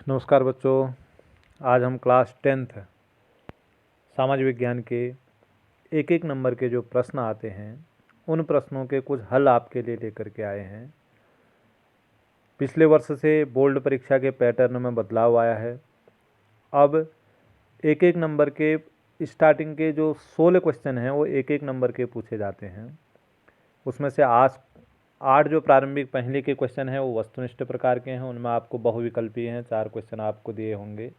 नमस्कार बच्चों, आज हम क्लास 10th समाज विज्ञान के एक एक नंबर के जो प्रश्न आते हैं उन प्रश्नों के कुछ हल आपके लिए लेकर के आए हैं। पिछले वर्ष से बोर्ड परीक्षा के पैटर्न में बदलाव आया है। अब एक एक नंबर के स्टार्टिंग के जो 16 क्वेश्चन हैं वो एक एक नंबर के पूछे जाते हैं। उसमें से आज 8 जो प्रारंभिक पहले के क्वेश्चन हैं वो वस्तुनिष्ठ प्रकार के हैं, उनमें आपको बहुविकल्पीय हैं, 4 क्वेश्चन आपको दिए होंगे।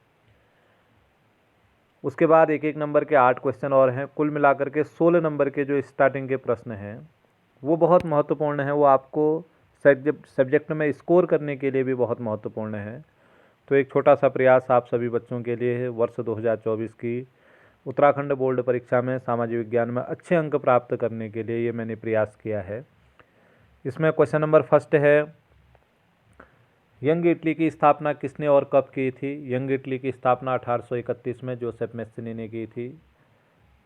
उसके बाद एक एक नंबर के 8 क्वेश्चन और हैं। कुल मिलाकर के 16 नंबर के जो स्टार्टिंग के प्रश्न हैं वो बहुत महत्वपूर्ण हैं, वो आपको सब्जेक्ट में स्कोर करने के लिए भी बहुत महत्वपूर्ण है। तो एक छोटा सा प्रयास आप सभी बच्चों के लिए है। वर्ष 2024 की उत्तराखंड बोर्ड परीक्षा में सामाजिक विज्ञान में अच्छे अंक प्राप्त करने के लिए ये मैंने प्रयास किया है। इसमें क्वेश्चन नंबर फर्स्ट है, यंग इटली की स्थापना किसने और कब की थी? यंग इटली की स्थापना 1831 में जोसेफ मैस्सिनी ने की थी।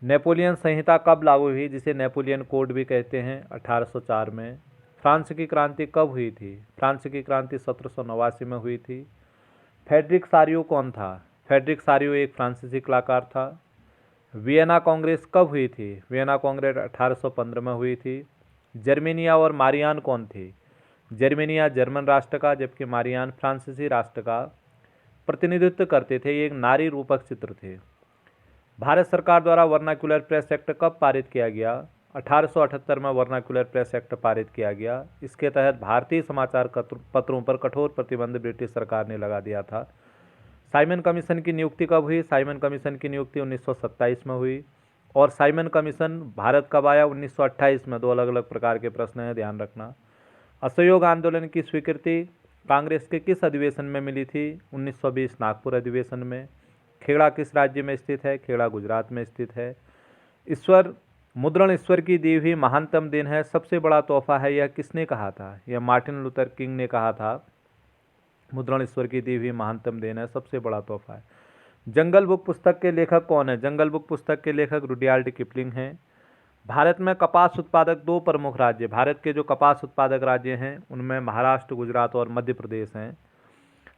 नेपोलियन संहिता कब लागू हुई, जिसे नेपोलियन कोड भी कहते हैं? 1804 में। फ्रांस की क्रांति कब हुई थी? फ्रांस की क्रांति 1789 में हुई थी। फ्रेडरिक सारियो कौन था? फ्रेडरिक सारियो एक फ्रांसीसी कलाकार था। वियना कांग्रेस कब हुई थी? वियना कांग्रेस 1815 में हुई थी। जर्मेनिया और मारियान कौन थी? जर्मेनिया जर्मन राष्ट्र का, जबकि मारियान फ्रांसीसी राष्ट्र का प्रतिनिधित्व करते थे। ये एक नारी रूपक चित्र थे। भारत सरकार द्वारा वर्नाक्युलर प्रेस एक्ट कब पारित किया गया? 1878 में वर्नाक्युलर प्रेस एक्ट पारित किया गया। इसके तहत भारतीय समाचार पत्रों पर कठोर प्रतिबंध ब्रिटिश सरकार ने लगा दिया था। साइमन कमीशन की नियुक्ति कब हुई? साइमन कमीशन की नियुक्ति 1927 में हुई। और साइमन कमीशन भारत कब आया? 1928 में। 2 अलग अलग प्रकार के प्रश्न हैं, ध्यान रखना। असहयोग आंदोलन की स्वीकृति कांग्रेस के किस अधिवेशन में मिली थी? 1920 नागपुर अधिवेशन में। खेड़ा किस राज्य में स्थित है? खेड़ा गुजरात में स्थित है। ईश्वर मुद्रण ईश्वर की दी हुई महानतम देन है, सबसे बड़ा तोहफा है, यह किसने कहा था? यह मार्टिन लूथर किंग ने कहा था। मुद्रण ईश्वर की दी हुई महानतम देन है, सबसे बड़ा तोहफा है। जंगल बुक पुस्तक के लेखक कौन है? जंगल बुक पुस्तक के लेखक रुडयार्ड किपलिंग हैं। भारत में कपास उत्पादक 2 प्रमुख राज्य, भारत के जो कपास उत्पादक राज्य हैं उनमें महाराष्ट्र, गुजरात और मध्य प्रदेश हैं।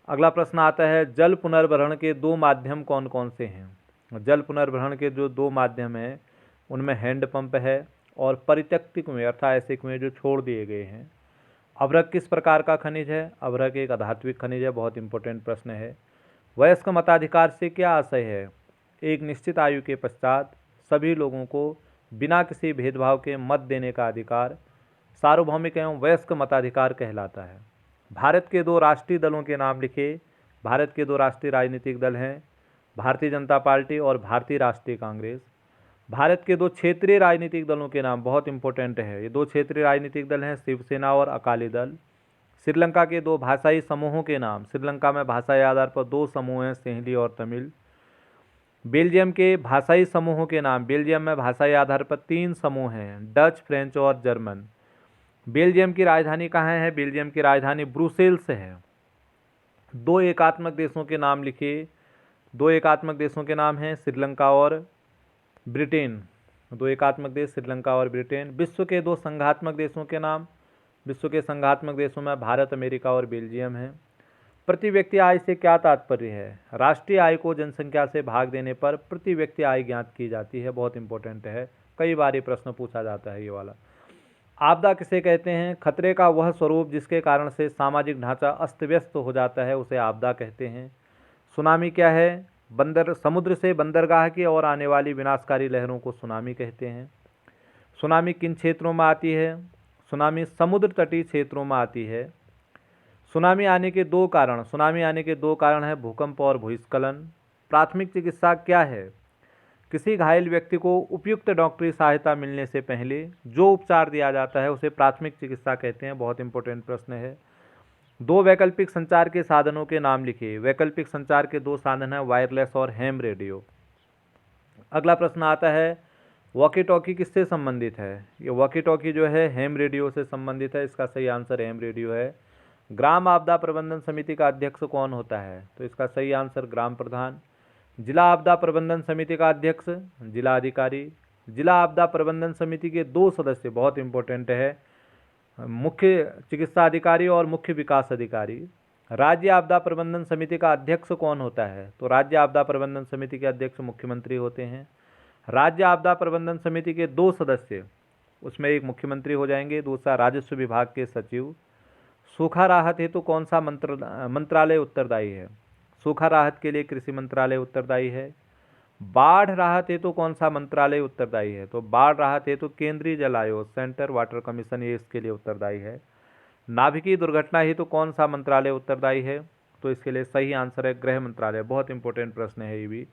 अगला प्रश्न आता है, जल पुनर्भरण के 2 माध्यम कौन कौन से हैं? जल पुनर्भरण के जो 2 माध्यम हैं उनमें हैंडपंप है और परित्यक्त कुएं, अर्थात ऐसे कुएं जो छोड़ दिए गए हैं। अभ्रक किस प्रकार का खनिज है? अभ्रक एक अधात्विक खनिज है। बहुत इंपॉर्टेंट प्रश्न है। वयस्क मताधिकार से क्या आशय है? एक निश्चित आयु के पश्चात सभी लोगों को बिना किसी भेदभाव के मत देने का अधिकार सार्वभौमिक एवं वयस्क मताधिकार कहलाता है। भारत के 2 राष्ट्रीय दलों के नाम लिखे। भारत के 2 राष्ट्रीय राजनीतिक दल हैं, भारतीय जनता पार्टी और भारतीय राष्ट्रीय कांग्रेस। भारत के 2 क्षेत्रीय राजनीतिक दलों के नाम बहुत इंपॉर्टेंट है। ये 2 क्षेत्रीय राजनीतिक दल हैं, शिवसेना और अकाली दल। श्रीलंका के 2 भाषाई समूहों के नाम। श्रीलंका में भाषाई आधार पर 2 समूह हैं, सिंहली और तमिल। बेल्जियम के भाषाई समूहों के नाम। बेल्जियम में भाषाई आधार पर 3 समूह हैं, डच, फ्रेंच और जर्मन। बेल्जियम की राजधानी कहाँ है? बेल्जियम की राजधानी ब्रुसेल्स है। 2 एकात्मक देशों के नाम लिखिए। 2 एकात्मक देशों के नाम हैं श्रीलंका और ब्रिटेन। 2 एकात्मक देश श्रीलंका और ब्रिटेन। विश्व के 2 संघात्मक देशों के नाम। विश्व के संघात्मक देशों में भारत, अमेरिका और बेल्जियम है। प्रति व्यक्ति आय से क्या तात्पर्य है? राष्ट्रीय आय को जनसंख्या से भाग देने पर प्रति व्यक्ति आय ज्ञात की जाती है। बहुत इंपॉर्टेंट है, कई बार ये प्रश्न पूछा जाता है ये वाला। आपदा किसे कहते हैं? खतरे का वह स्वरूप जिसके कारण से सामाजिक ढांचा अस्त व्यस्त हो जाता है, उसे आपदा कहते हैं। सुनामी क्या है? समुद्र से बंदरगाह की ओर आने वाली विनाशकारी लहरों को सुनामी कहते हैं। सुनामी किन क्षेत्रों में आती है? सुनामी समुद्र तटीय क्षेत्रों में आती है। सुनामी आने के 2 कारण। सुनामी आने के 2 कारण हैं, भूकंप और भूस्खलन। प्राथमिक चिकित्सा क्या है? किसी घायल व्यक्ति को उपयुक्त डॉक्टरी सहायता मिलने से पहले जो उपचार दिया जाता है उसे प्राथमिक चिकित्सा कहते हैं। बहुत इंपॉर्टेंट प्रश्न है। 2 वैकल्पिक संचार के साधनों के नाम लिखिए। वैकल्पिक संचार के 2 साधन हैं, वायरलेस और हैम रेडियो। अगला प्रश्न आता है, वॉकी टॉकी किससे संबंधित है? ये वॉकी टॉकी जो है हैम रेडियो से संबंधित है। इसका सही आंसर हैम रेडियो है। ग्राम आपदा प्रबंधन समिति का अध्यक्ष कौन होता है? तो इसका सही आंसर ग्राम प्रधान। जिला आपदा प्रबंधन समिति का अध्यक्ष जिला अधिकारी। जिला आपदा प्रबंधन समिति के 2 सदस्य, बहुत इंपॉर्टेंट है, मुख्य चिकित्सा अधिकारी और मुख्य विकास अधिकारी। राज्य आपदा प्रबंधन समिति का अध्यक्ष कौन होता है? तो राज्य आपदा प्रबंधन समिति के अध्यक्ष मुख्यमंत्री होते हैं। राज्य आपदा प्रबंधन समिति के 2 सदस्य, उसमें एक मुख्यमंत्री हो जाएंगे, दूसरा राजस्व विभाग के सचिव। सूखा राहत हेतु कौन सा मंत्रालय उत्तरदायी है? सूखा राहत के लिए कृषि मंत्रालय उत्तरदायी है। बाढ़ राहत हेतु कौन सा मंत्रालय उत्तरदायी है? तो बाढ़ राहत हेतु केंद्रीय जल आयोग, सेंट्रल वाटर कमीशन, ये इसके लिए उत्तरदायी है। नाभिकीय दुर्घटना हेतु कौन सा मंत्रालय उत्तरदायी है? तो इसके लिए सही आंसर है गृह मंत्रालय। बहुत इंपॉर्टेंट प्रश्न है ये भी।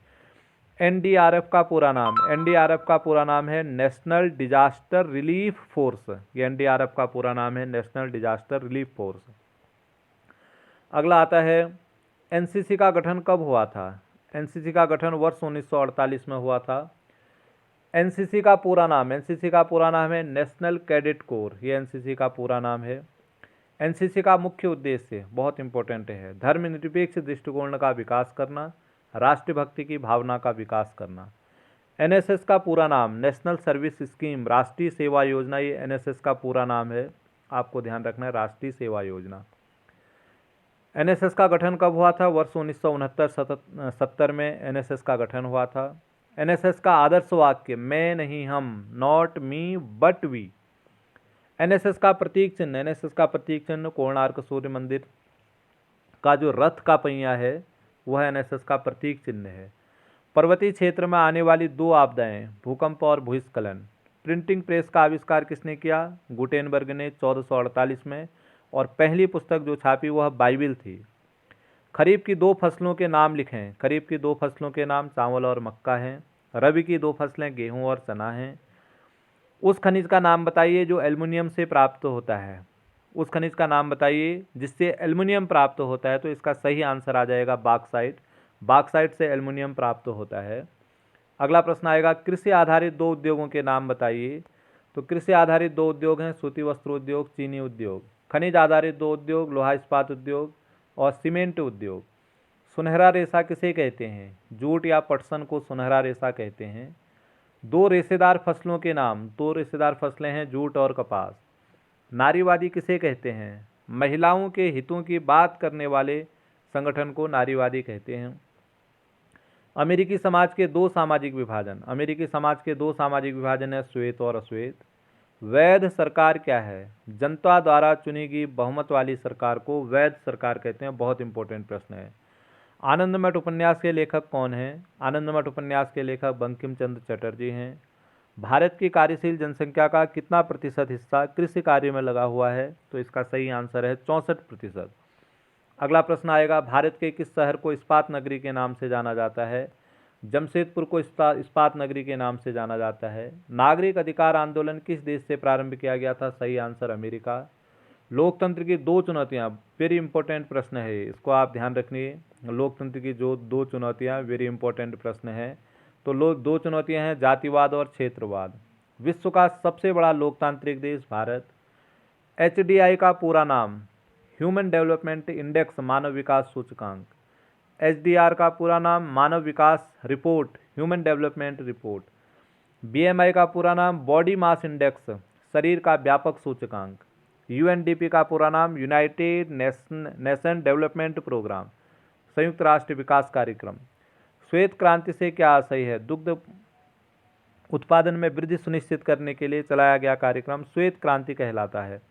एनडीआरएफ का पूरा नाम, एनडीआरएफ का पूरा नाम है नेशनल डिजास्टर रिलीफ फोर्स। ये एनडीआरएफ का पूरा नाम है नेशनल डिजास्टर रिलीफ फोर्स। अगला आता है एनसीसी का गठन कब हुआ था? एनसीसी का गठन वर्ष 1948 में हुआ था। एनसीसी का पूरा नाम, एनसीसी का पूरा नाम है नेशनल कैडेट कोर। ये एनसीसी का पूरा नाम है। एनसीसी का मुख्य उद्देश्य बहुत इंपॉर्टेंट है, धर्मनिरपेक्ष दृष्टिकोण का विकास करना, राष्ट्रभक्ति की भावना का विकास करना। एनएसएस का पूरा नाम नेशनल सर्विस स्कीम, राष्ट्रीय सेवा योजना। ये एनएसएस का पूरा नाम है, आपको ध्यान रखना है, राष्ट्रीय सेवा योजना। एनएसएस का गठन कब हुआ था? वर्ष 1969-70 में एनएसएस का गठन हुआ था। एनएसएस का आदर्श वाक्य मैं नहीं हम, not me but we. NSS का प्रतीक चिन्ह, एनएसएस का प्रतीक चिन्ह कोणार्क सूर्य मंदिर का जो रथ का पहिया है वह एनएसएस का प्रतीक चिन्ह है। पर्वतीय क्षेत्र में आने वाली 2 आपदाएं, भूकंप और भूस्खलन। प्रिंटिंग प्रेस का आविष्कार किसने किया? गुटेनबर्ग ने 1448 में, और पहली पुस्तक जो छापी वह बाइबिल थी। खरीफ की 2 फसलों के नाम लिखें। खरीफ की 2 फसलों के नाम चावल और मक्का हैं। रबी की 2 फसलें गेहूं और चना हैं। उस खनिज का नाम बताइए जो एल्युमिनियम से प्राप्त होता है। उस खनिज का नाम बताइए जिससे एल्युमिनियम प्राप्त होता है। तो इसका सही आंसर आ जाएगा बॉक्साइट। बॉक्साइट से एल्युमिनियम प्राप्त होता है। अगला प्रश्न आएगा कृषि आधारित 2 उद्योगों के नाम बताइए। तो कृषि आधारित 2 उद्योग हैं सूती वस्त्र उद्योग, चीनी उद्योग। खनिज आधारित 2 उद्योग लोहा इस्पात उद्योग और सीमेंट उद्योग। सुनहरा रेशा किसे कहते हैं? जूट या पटसन को सुनहरा रेशा कहते हैं। 2 रेशेदार फसलों के नाम, 2 रेशेदार फसलें हैं जूट और कपास। नारीवादी किसे कहते हैं? महिलाओं के हितों की बात करने वाले संगठन को नारीवादी कहते हैं। अमेरिकी समाज के 2 सामाजिक विभाजन, अमेरिकी समाज के 2 सामाजिक विभाजन है श्वेत और अश्वेत। वैध सरकार क्या है? जनता द्वारा चुनी गई बहुमत वाली सरकार को वैध सरकार कहते हैं। बहुत इंपॉर्टेंट प्रश्न है। आनंदमठ उपन्यास के लेखक कौन हैं? आनंदमठ उपन्यास के लेखक बंकिम चंद्र चटर्जी हैं। भारत की कार्यशील जनसंख्या का कितना प्रतिशत हिस्सा कृषि कार्य में लगा हुआ है? तो इसका सही आंसर है 64%। अगला प्रश्न आएगा भारत के किस शहर को इस्पात नगरी के नाम से जाना जाता है? जमशेदपुर को इस्पात नगरी के नाम से जाना जाता है। नागरिक अधिकार आंदोलन किस देश से प्रारंभ किया गया था? सही आंसर अमेरिका। लोकतंत्र की 2 चुनौतियां, वेरी इंपॉर्टेंट प्रश्न है, इसको आप ध्यान रखिए। लोकतंत्र की जो 2 चुनौतियां, वेरी इंपॉर्टेंट प्रश्न है। तो 2 चुनौतियां हैं जातिवाद और क्षेत्रवाद। विश्व का सबसे बड़ा लोकतांत्रिक देश भारत। एचडीआई का पूरा नाम ह्यूमन डेवलपमेंट इंडेक्स, मानव विकास सूचकांक। एचडीआर का पूरा नाम मानव विकास रिपोर्ट, ह्यूमन डेवलपमेंट रिपोर्ट। बीएमआई का पूरा नाम बॉडी मास इंडेक्स, शरीर का व्यापक सूचकांक। यूएनडीपी का पूरा नाम यूनाइटेड नेशन डेवलपमेंट प्रोग्राम, संयुक्त राष्ट्र विकास कार्यक्रम। श्वेत क्रांति से क्या आशय है? दुग्ध उत्पादन में वृद्धि सुनिश्चित करने के लिए चलाया गया कार्यक्रम श्वेत क्रांति कहलाता है।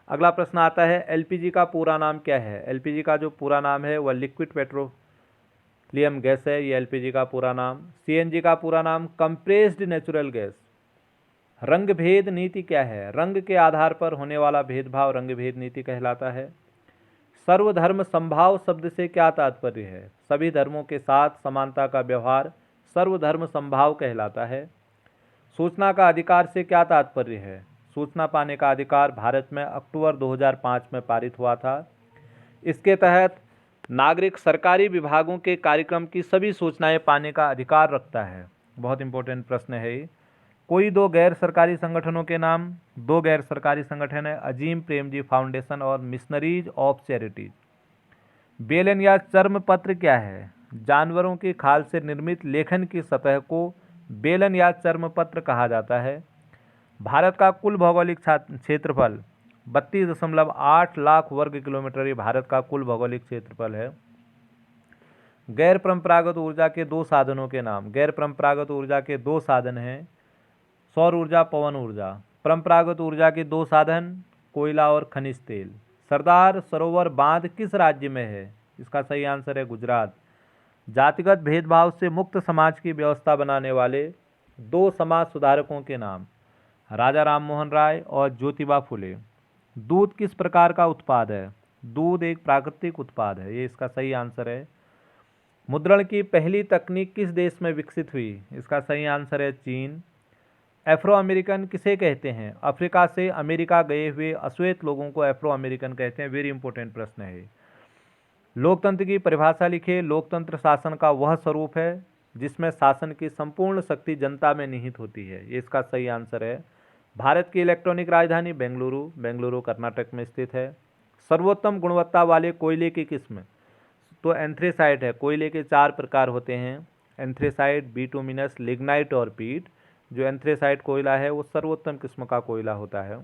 अगला प्रश्न आता है एलपीजी का पूरा नाम क्या है? एलपीजी का जो पूरा नाम है वह लिक्विड पेट्रोलियम गैस है, ये एलपीजी का पूरा नाम। सीएनजी का पूरा नाम कंप्रेस्ड नेचुरल गैस। रंग भेद नीति क्या है? रंग के आधार पर होने वाला भेदभाव रंग भेद नीति कहलाता है। सर्वधर्म समभाव शब्द से क्या तात्पर्य है? सभी धर्मों के साथ समानता का व्यवहार सर्वधर्म समभाव कहलाता है। सूचना का अधिकार से क्या तात्पर्य है? सूचना पाने का अधिकार भारत में अक्टूबर 2005 में पारित हुआ था। इसके तहत नागरिक सरकारी विभागों के कार्यक्रम की सभी सूचनाएं पाने का अधिकार रखता है। बहुत इंपॉर्टेंट प्रश्न है ये। कोई 2 गैर सरकारी संगठनों के नाम। 2 गैर सरकारी संगठन है अजीम प्रेमजी फाउंडेशन और मिशनरीज ऑफ चैरिटीज। बेलन या चर्म पत्र क्या है? जानवरों की खाल से निर्मित लेखन की सतह को बेलन या चर्म पत्र कहा जाता है। भारत का कुल भौगोलिक क्षेत्रफल 32.8 लाख वर्ग किलोमीटर ये भारत का कुल भौगोलिक क्षेत्रफल है। गैर परंपरागत ऊर्जा के दो साधनों के नाम। गैर परंपरागत ऊर्जा के दो साधन हैं, सौर ऊर्जा, पवन ऊर्जा। परंपरागत ऊर्जा के दो साधन, कोयला और खनिज तेल। सरदार सरोवर बांध किस राज्य में है? इसका सही आंसर है गुजरात। जातिगत भेदभाव से मुक्त समाज की व्यवस्था बनाने वाले दो समाज सुधारकों के नाम। राजा राममोहन राय और ज्योतिबा फुले। दूध किस प्रकार का उत्पाद है? दूध एक प्राकृतिक उत्पाद है, ये इसका सही आंसर है। मुद्रण की पहली तकनीक किस देश में विकसित हुई? इसका सही आंसर है चीन। एफ्रो अमेरिकन किसे कहते हैं? अफ्रीका से अमेरिका गए हुए अश्वेत लोगों को एफ्रो अमेरिकन कहते हैं। वेरी इंपॉर्टेंट प्रश्न है। लोकतंत्र की परिभाषा लिखिए। लोकतंत्र शासन का वह स्वरूप है जिसमें शासन की संपूर्ण शक्ति जनता में निहित होती है, ये इसका सही आंसर है। भारत की इलेक्ट्रॉनिक राजधानी बेंगलुरु। बेंगलुरु कर्नाटक में स्थित है। सर्वोत्तम गुणवत्ता वाले कोयले की किस्म तो एंथ्रेसाइट है। कोयले के 4 प्रकार होते हैं, एंथ्रेसाइट, बिटुमिनस, लिग्नाइट और पीट। जो एंथ्रेसाइट कोयला है वो सर्वोत्तम किस्म का कोयला होता है।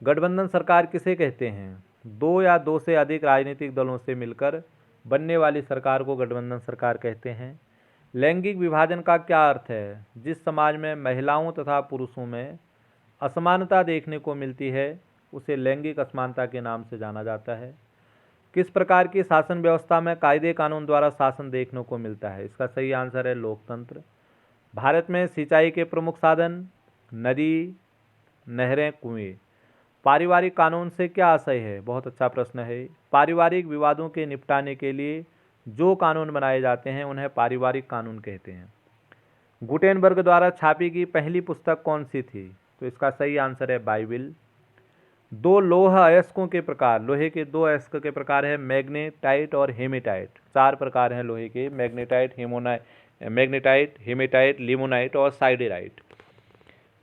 गठबंधन सरकार किसे कहते हैं? दो या दो से अधिक राजनीतिक दलों से मिलकर बनने वाली सरकार को गठबंधन सरकार कहते हैं। लैंगिक विभाजन का क्या अर्थ है? जिस समाज में महिलाओं तथा पुरुषों में असमानता देखने को मिलती है उसे लैंगिक असमानता के नाम से जाना जाता है। किस प्रकार की शासन व्यवस्था में कायदे कानून द्वारा शासन देखने को मिलता है? इसका सही आंसर है लोकतंत्र। भारत में सिंचाई के प्रमुख साधन, नदी, नहरें, कुएं। पारिवारिक कानून से क्या आशय है? बहुत अच्छा प्रश्न है। पारिवारिक विवादों के निपटाने के लिए जो कानून बनाए जाते हैं उन्हें पारिवारिक कानून कहते हैं। गुटेनबर्ग द्वारा छापी गई पहली पुस्तक कौन सी थी? तो इसका सही आंसर है बाइबिल। दो लोह अयस्कों के प्रकार। लोहे के दो अयस्क के प्रकार है, मैग्नेटाइट और हेमेटाइट। 4 प्रकार हैं लोहे के, मैग्नेटाइट, हेमेटाइट, लिमोनाइट और साइडेराइट।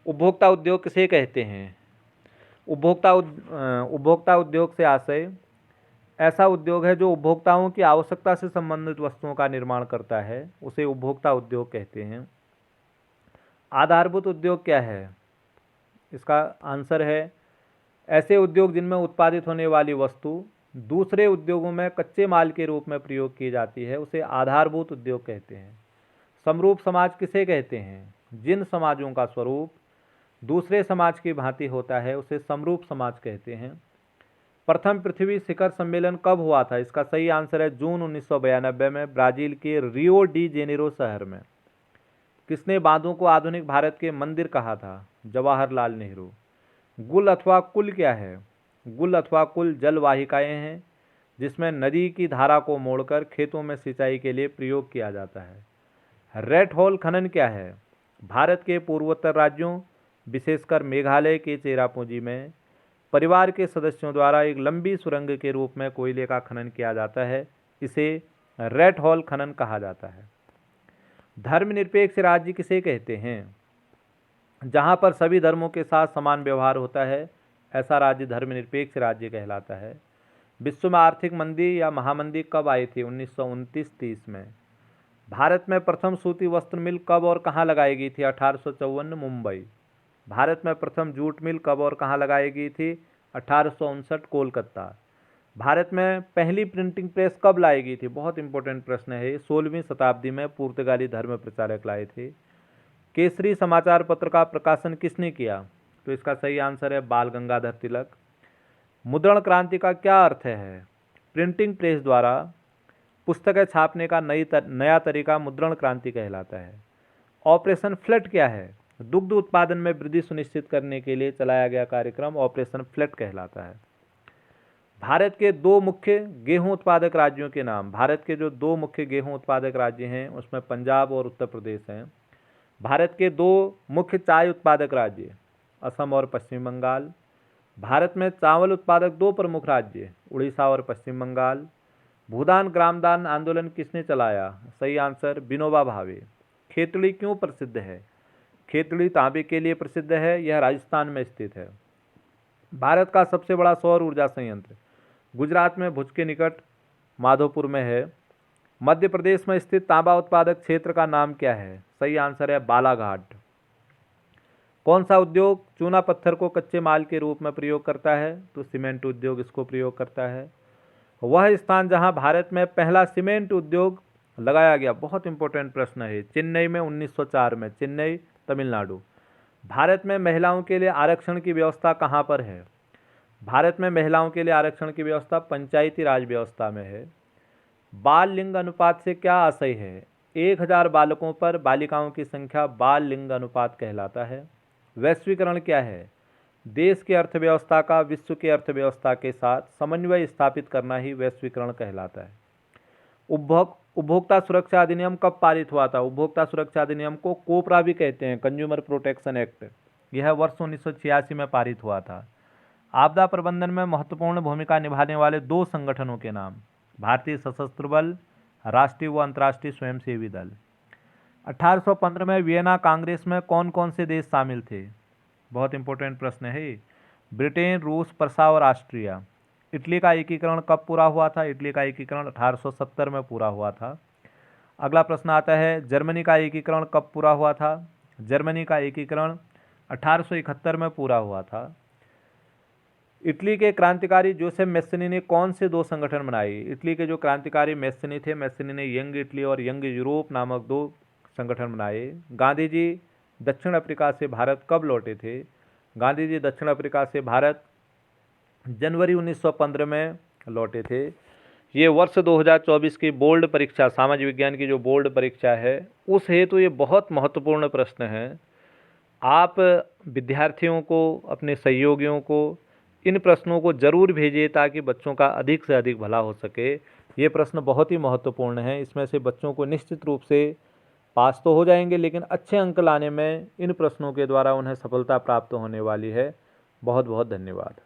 उपभोक्ता उद्योग किसे कहते हैं? उपभोक्ता उद्योग से आशय ऐसा उद्योग है जो उपभोक्ताओं की आवश्यकता से संबंधित वस्तुओं का निर्माण करता है, उसे उपभोक्ता उद्योग कहते हैं। आधारभूत उद्योग क्या है? इसका आंसर है ऐसे उद्योग जिनमें उत्पादित होने वाली वस्तु दूसरे उद्योगों में कच्चे माल के रूप में प्रयोग की जाती है, उसे आधारभूत उद्योग कहते हैं। समरूप समाज किसे कहते हैं? जिन समाजों का स्वरूप दूसरे समाज की भांति होता है उसे समरूप समाज कहते हैं। प्रथम पृथ्वी शिखर सम्मेलन कब हुआ था? इसका सही आंसर है जून 1992 में ब्राजील के रियो डी जेनेरो शहर में। किसने बांधों को आधुनिक भारत के मंदिर कहा था? जवाहरलाल नेहरू। गुल अथवा कुल क्या है? गुल अथवा कुल जलवाहिकाएं हैं जिसमें नदी की धारा को मोड़कर खेतों में सिंचाई के लिए प्रयोग किया जाता है। रेट होल खनन क्या है? भारत के पूर्वोत्तर राज्यों विशेषकर मेघालय के चेरापूंजी में परिवार के सदस्यों द्वारा एक लंबी सुरंग के रूप में कोयले का खनन किया जाता है, इसे रेट होल खनन कहा जाता है। धर्मनिरपेक्ष राज्य किसे कहते हैं? जहाँ पर सभी धर्मों के साथ समान व्यवहार होता है, ऐसा राज्य धर्मनिरपेक्ष राज्य कहलाता है। विश्व में आर्थिक मंदी या महामंदी कब आई थी? 1929-30 में। भारत में प्रथम सूती वस्त्र मिल कब और कहाँ लगाई गई थी? 1854 मुंबई। भारत में प्रथम जूट मिल कब और कहाँ लगाई गई थी? 1859 कोलकाता। भारत में पहली प्रिंटिंग प्रेस कब लाई गई थी? बहुत इंपॉर्टेंट प्रश्न है। 16वीं शताब्दी में पुर्तगाली धर्म प्रचारक लाए थे। केसरी समाचार पत्र का प्रकाशन किसने किया? तो इसका सही आंसर है बाल गंगाधर तिलक। मुद्रण क्रांति का क्या अर्थ है? प्रिंटिंग प्रेस द्वारा पुस्तकें छापने का नया तरीका मुद्रण क्रांति कहलाता है। ऑपरेशन फ्लड क्या है? दुग्ध उत्पादन में वृद्धि सुनिश्चित करने के लिए चलाया गया कार्यक्रम ऑपरेशन फ्लड कहलाता है। भारत के दो मुख्य गेहूं उत्पादक राज्यों के नाम। भारत के जो दो मुख्य गेहूं उत्पादक राज्य हैं उसमें पंजाब और उत्तर प्रदेश हैं। भारत के दो मुख्य चाय उत्पादक राज्य असम और पश्चिम बंगाल। भारत में चावल उत्पादक दो प्रमुख राज्य उड़ीसा और पश्चिम बंगाल। भूदान ग्रामदान आंदोलन किसने चलाया? सही आंसर विनोबा भावे। खेतड़ी क्यों प्रसिद्ध है? खेतड़ी तांबे के लिए प्रसिद्ध है, यह राजस्थान में स्थित है। भारत का सबसे बड़ा सौर ऊर्जा संयंत्र गुजरात में भुज के निकट माधोपुर में है। मध्य प्रदेश में स्थित तांबा उत्पादक क्षेत्र का नाम क्या है? सही आंसर है बालाघाट। कौन सा उद्योग चूना पत्थर को कच्चे माल के रूप में प्रयोग करता है? तो सीमेंट उद्योग इसको प्रयोग करता है। वह स्थान जहां भारत में पहला सीमेंट उद्योग लगाया गया, बहुत इंपॉर्टेंट प्रश्न है, चेन्नई में 1904 में, चेन्नई तमिलनाडु। भारत में महिलाओं के लिए आरक्षण की व्यवस्था कहाँ पर है? भारत में महिलाओं के लिए आरक्षण की व्यवस्था पंचायती राज व्यवस्था में है। बाल लिंग अनुपात से क्या आशय है? 1000 बालकों पर बालिकाओं की संख्या बाल लिंग अनुपात कहलाता है। वैश्वीकरण क्या है? देश की अर्थव्यवस्था का विश्व की अर्थव्यवस्था के साथ समन्वय स्थापित करना ही वैश्वीकरण कहलाता है। उपभोक्ता सुरक्षा अधिनियम कब पारित हुआ था? उपभोक्ता सुरक्षा अधिनियम को कोपरा भी कहते हैं, कंज्यूमर प्रोटेक्शन एक्ट। यह वर्ष 1986 में पारित हुआ था। आपदा प्रबंधन में महत्वपूर्ण भूमिका निभाने वाले 2 संगठनों के नाम? भारतीय सशस्त्र बल, राष्ट्रीय व अंतर्राष्ट्रीय स्वयंसेवी दल। 1815 में वियना कांग्रेस में कौन कौन से देश शामिल थे? बहुत इंपॉर्टेंट प्रश्न है। ब्रिटेन, रूस, प्रसा और ऑस्ट्रिया। इटली का एकीकरण कब पूरा हुआ था? इटली का एकीकरण 1870 में पूरा हुआ था। अगला प्रश्न आता है, जर्मनी का एकीकरण कब पूरा हुआ था? जर्मनी का एकीकरण 1871 में पूरा हुआ था। इटली के क्रांतिकारी जोसेफ मैस्सिनी ने कौन से 2 संगठन बनाए? इटली के जो क्रांतिकारी मैस्सिनी थे, मैस्सिनी ने यंग इटली और यंग यूरोप नामक 2 संगठन बनाए। गांधी जी दक्षिण अफ्रीका से भारत कब लौटे थे? गांधी जी दक्षिण अफ्रीका से भारत जनवरी 1915 में लौटे थे। ये वर्ष 2024 की बोर्ड परीक्षा, सामाजिक विज्ञान की जो बोर्ड परीक्षा है, उस हेतु ये बहुत महत्वपूर्ण प्रश्न है। आप विद्यार्थियों को, अपने सहयोगियों को इन प्रश्नों को जरूर भेजिए ताकि बच्चों का अधिक से अधिक भला हो सके। ये प्रश्न बहुत ही महत्वपूर्ण है। इसमें से बच्चों को निश्चित रूप से पास तो हो जाएंगे, लेकिन अच्छे अंक लाने में इन प्रश्नों के द्वारा उन्हें सफलता प्राप्त होने वाली है। बहुत बहुत धन्यवाद।